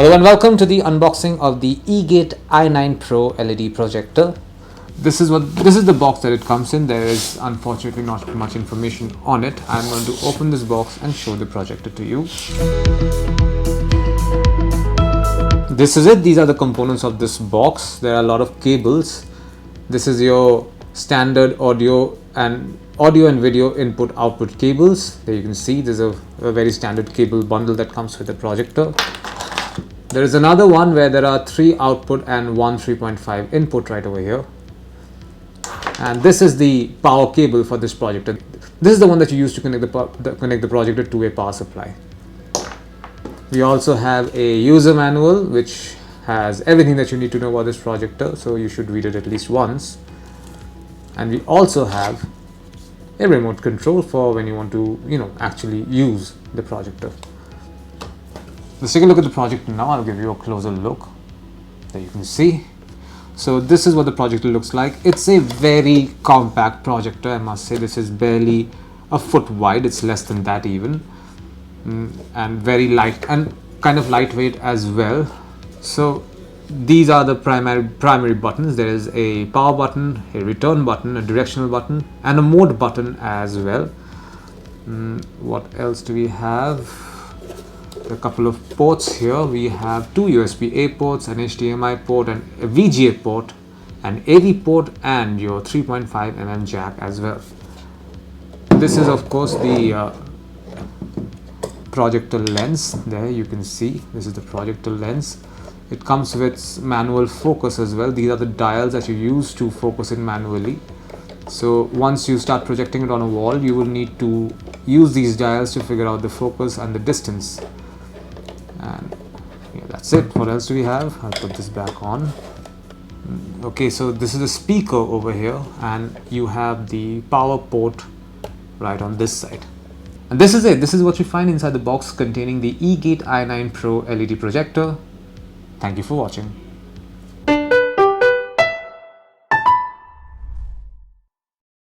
Hello and welcome to the unboxing of the Egate i9 Pro LED projector. This is the box that it comes in. There is unfortunately not much information on it. I'm going to open this box and show the projector to you. This is it. These are the components of this box. There are a lot of cables. This is your standard audio and video input output cables. There you can see there's a very standard cable bundle that comes with the projector. There is another one where there are 3 output and 1 3.5 input right over here. And this is the power cable for this projector. This is the one that you use to connect the projector to a power supply. We also have a user manual which has everything that you need to know about this projector, so you should read it at least once. And we also have a remote control for when you want to actually use the projector. Let's take a look at the projector now. I'll give you a closer look. There you can see. So this is what the projector looks like. It's a very compact projector, I must say. This is barely a foot wide. It's less than that even. And very light and kind of lightweight as well. So these are the primary buttons. There is a power button, a return button, a directional button, and a mode button as well. What else do we have? A couple of ports here. We have 2 USB-A ports, an HDMI port, and a VGA port, an AV port, and your 3.5mm jack as well. This is of course the projector lens. There you can see this is the projector lens. It comes with manual focus as well. These are the dials that you use to focus it manually. So once you start projecting it on a wall, you will need to use these dials to figure out the focus and the distance. And yeah, that's it. What else do we have? I'll put this back on. Okay, so this is the speaker over here, and you have the power port right on this side. And this is it. This is what you find inside the box containing the Egate i9 Pro LED projector. Thank you for watching.